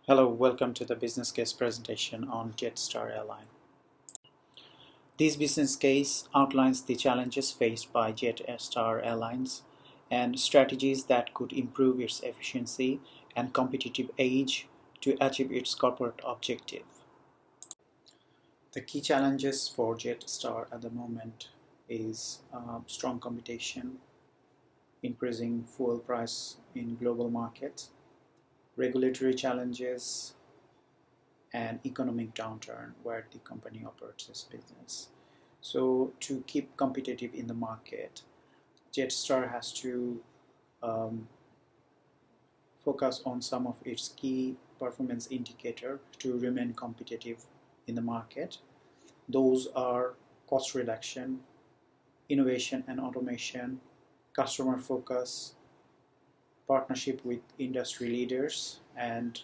Hello, welcome to the business case presentation on Jetstar Airline. This business case outlines the challenges faced by Jetstar Airlines and strategies that could improve its efficiency and competitive edge to achieve its corporate objective. The key challenges for Jetstar at the moment is strong competition, increasing fuel price in global markets, regulatory challenges, and economic downturn where the company operates its business. So to keep competitive in the market, Jetstar has to focus on some of its key performance indicators to remain competitive in the market. Those are cost reduction, innovation and automation, customer focus, partnership with industry leaders, and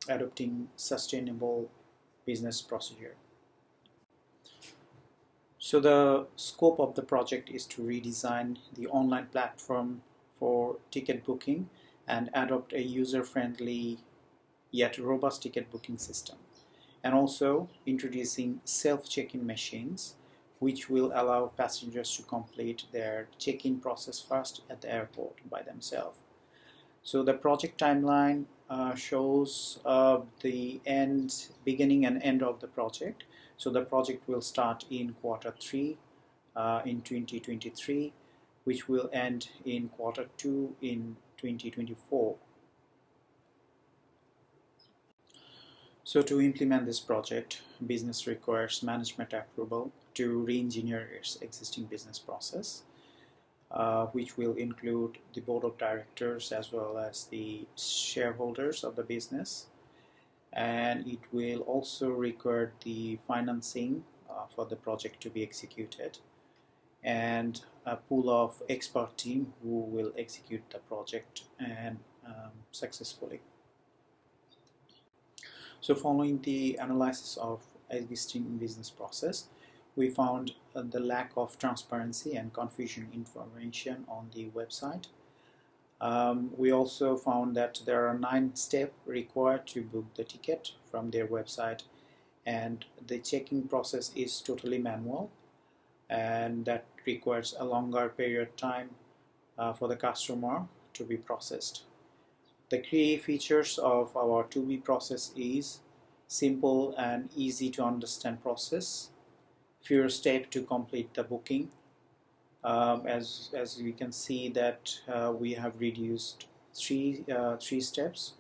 adopting sustainable business procedure. So the scope of the project is to redesign the online platform for ticket booking and adopt a user-friendly yet robust ticket booking system, and also introducing self-check-in machines which will allow passengers to complete their check-in process first at the airport by themselves. So the project timeline shows the beginning and end of the project. So the project will start in Q3 in 2023, which will end in Q2 in 2024. So to implement this project, business requires management approval to re-engineer its existing business process, which will include the board of directors as well as the shareholders of the business. And it will also require the financing for the project to be executed and a pool of expert team who will execute the project and successfully. So following the analysis of existing business process, we found the lack of transparency and confusion information on the website. We also found that there are 9 steps required to book the ticket from their website, and the checking process is totally manual, and that requires a longer period of time for the customer to be processed. The key features of our to-be process is simple and easy to understand process, fewer steps to complete the booking. As we can see that we have reduced three steps,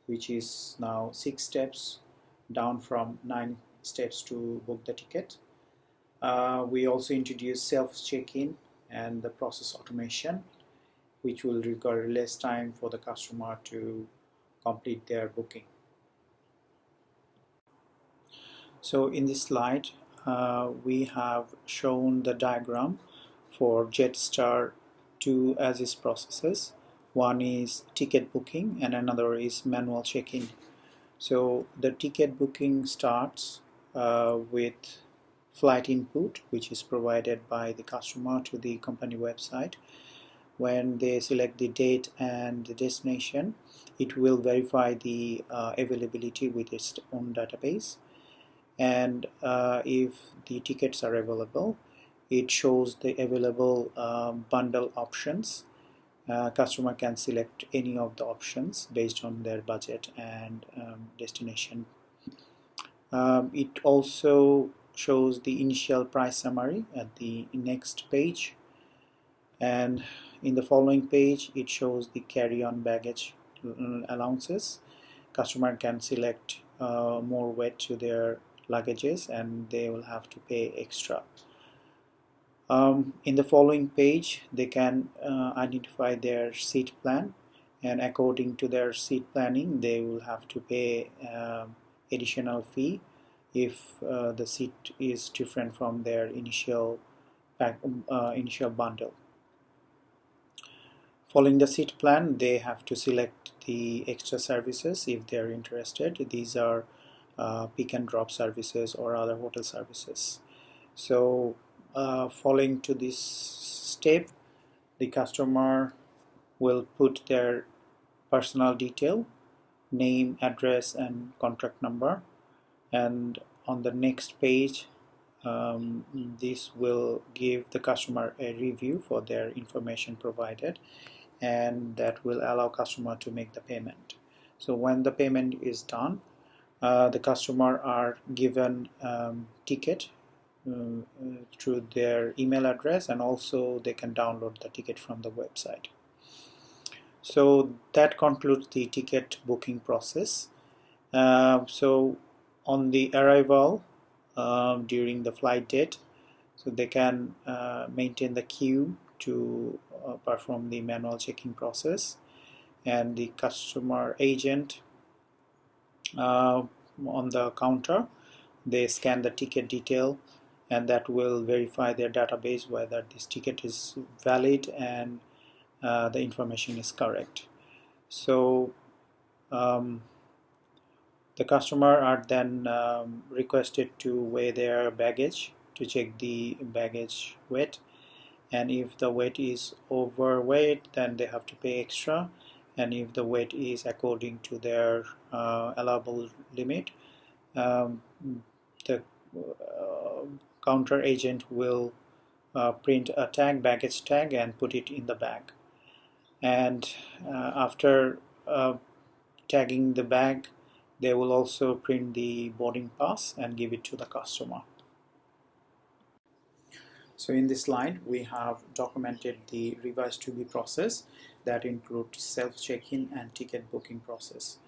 which is now 6 steps, down from 9 steps to book the ticket. We also introduced self-check-in and the process automation, which will require less time for the customer to complete their booking. So in this slide, we have shown the diagram for Jetstar 2 as its processes. One is ticket booking and another is manual check-in. So the ticket booking starts with flight input, which is provided by the customer to the company website. When they select the date and the destination, it will verify the availability with its own database, and if the tickets are available, it shows the available bundle options. Customer can select any of the options based on their budget and destination. It also shows the initial price summary at the next page, and in the following page it shows the carry-on baggage allowances. Customer can select more weight to their luggages and they will have to pay extra. In the following page they can identify their seat plan, and according to their seat planning they will have to pay additional fee if the seat is different from their initial bundle. Following the seat plan, they have to select the extra services if they are interested. These are pick and drop services or other hotel services. So following to this step, the customer will put their personal detail, name, address, and contract number. And on the next page, this will give the customer a review for their information provided, and that will allow customer to make the payment. So when the payment is done, the customer are given ticket through their email address, and also they can download the ticket from the website. So that concludes the ticket booking process. So on the arrival during the flight date, so they can maintain the queue to perform the manual checking process, and the customer agent on the counter, they scan the ticket detail, and that will verify their database whether this ticket is valid and the information is correct. So the customer are then requested to weigh their baggage to check the baggage weight, and if the weight is overweight, then they have to pay extra, and if the weight is according to their allowable limit, the counter agent will print a tag, baggage tag, and put it in the bag. And after tagging the bag, they will also print the boarding pass and give it to the customer. So in this slide, we have documented the revised to-be process that includes self-check-in and ticket booking process.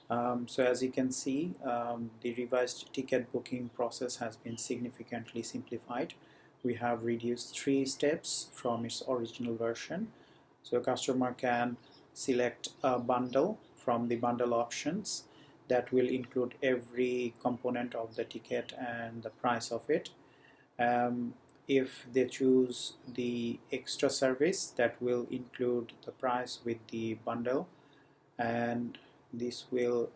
So as you can see, the revised ticket booking process has been significantly simplified. We have reduced 3 steps from its original version. So a customer can select a bundle from the bundle options that will include every component of the ticket and the price of it. If they choose the extra service, that will include the price with the bundle, and this will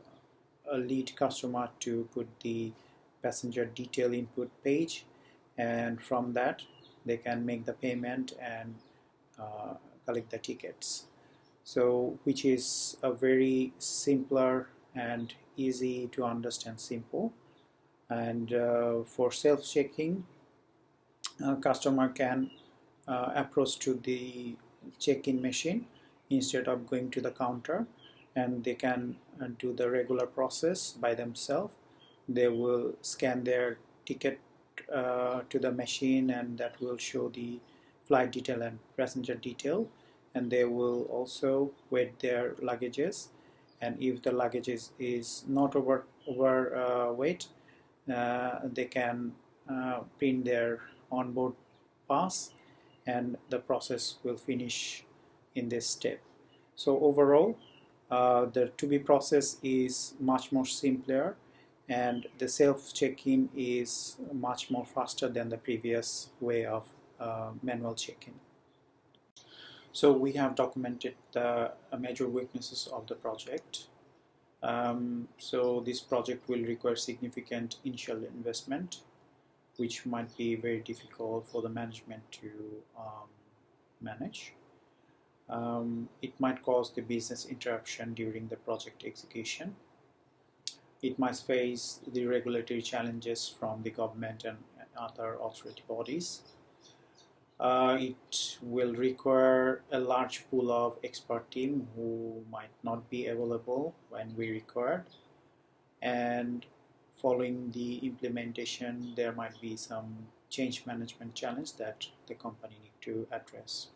lead customer to put the passenger detail input page, and from that they can make the payment and collect the tickets. So which is a very simpler and easy to understand simple. And for self-checking, customer can approach to the check-in machine instead of going to the counter, and they can do the regular process by themselves. They will scan their ticket to the machine, and that will show the flight detail and passenger detail, and they will also weight their luggages, and if the luggage is not overweight, they can print their onboard pass, and the process will finish in this step. So overall, the to-be process is much more simpler, and the self-check-in is much more faster than the previous way of manual check-in. So we have documented the major weaknesses of the project. So this project will require significant initial investment, which might be very difficult for the management to manage. It might cause the business interruption during the project execution. It might face the regulatory challenges from the government and other authority bodies. It will require a large pool of expert team who might not be available when we required, and following the implementation there might be some change management challenge that the company need to address.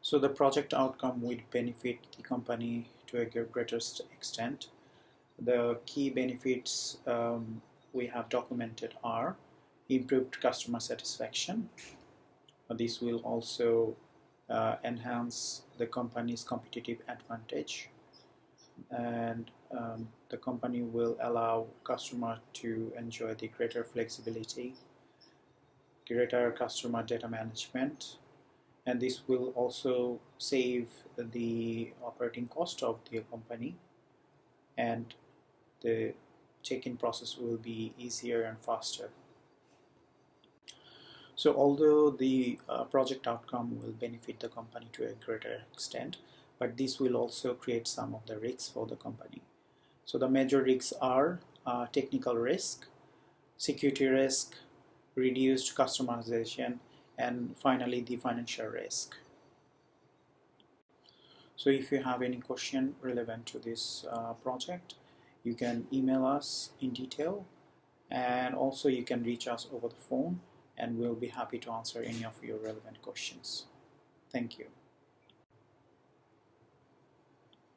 So the project outcome will benefit the company to a greater extent. The key benefits we have documented are improved customer satisfaction. This will also enhance the company's competitive advantage, and the company will allow customer to enjoy the greater flexibility, greater customer data management, and this will also save the operating cost of the company, and the check-in process will be easier and faster. So although the project outcome will benefit the company to a greater extent, but this will also create some of the risks for the company. So the major risks are technical risk, security risk, reduced customization, and finally the financial risk. So if you have any question relevant to this project, you can email us in detail, and also you can reach us over the phone, and we'll be happy to answer any of your relevant questions. Thank you.